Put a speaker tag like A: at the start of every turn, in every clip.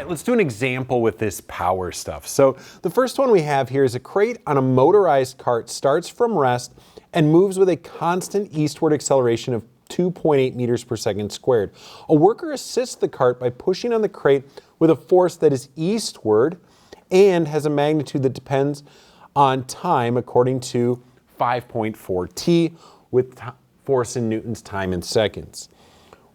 A: right, let's do an example with this power stuff. So the first one we have here is a crate on a motorized cart starts from rest and moves with a constant eastward acceleration of 2.8 meters per second squared. A worker assists the cart by pushing on the crate with a force that is eastward and has a magnitude that depends on time according to 5.4 t with force in newtons, time in seconds.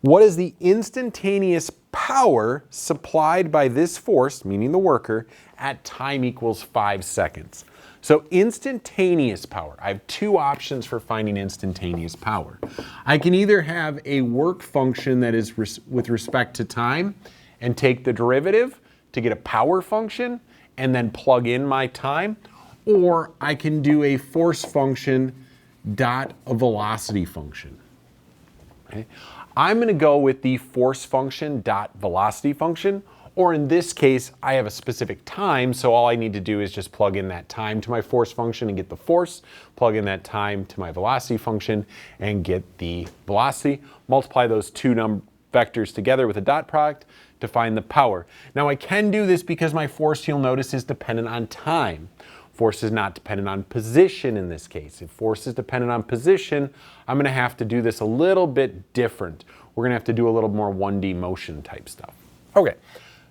A: What is the instantaneous power supplied by this force, meaning the worker, at time equals 5 seconds? So instantaneous power, I have two options for finding instantaneous power. I can either have a work function that is with respect to time and take the derivative to get a power function and then plug in my time, or I can do a force function dot a velocity function. Okay. I'm going to go with the force function dot velocity function, or in this case, I have a specific time, so all I need to do is just plug in that time to my force function and get the force, plug in that time to my velocity function and get the velocity, multiply those two vectors together with a dot product to find the power. Now I can do this because my force, you'll notice, is dependent on time. Force is not dependent on position in this case. If force is dependent on position, I'm going to have to do this a little bit different. We're going to have to do a little more 1D motion type stuff. Okay,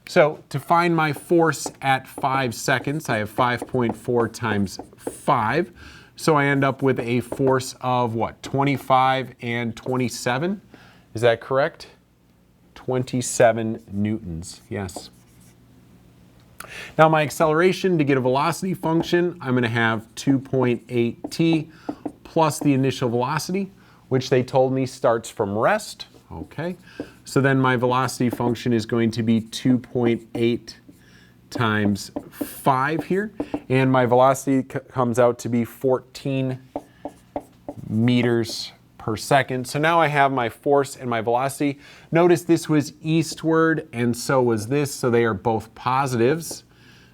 A: so to find my force at 5 seconds, I have 5.4 times 5. So I end up with a force of what, 25 and 27? Is that correct? 27 newtons, yes. Now my acceleration, to get a velocity function, I'm going to have 2.8 t plus the initial velocity, which they told me starts from rest. Okay, so then my velocity function is going to be 2.8 times 5 here, and my velocity comes out to be 14 meters per second. So now I have my force and my velocity. Notice this was eastward and so was this, so they are both positives.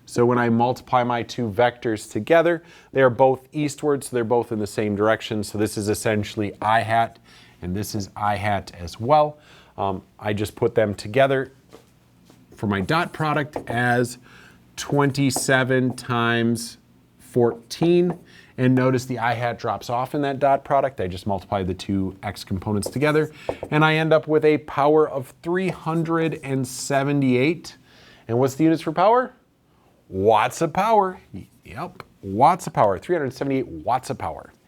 A: So when I multiply my two vectors together, they are both eastward, so they're both in the same direction. So this is essentially I hat, and this is I hat as well. I just put them together for my dot product as 27 times 14. And notice the I hat drops off in that dot product. I just multiply the two x components together, and I end up with a power of 378. And what's the units for power? Watts of power. Yep, watts of power, 378 watts of power.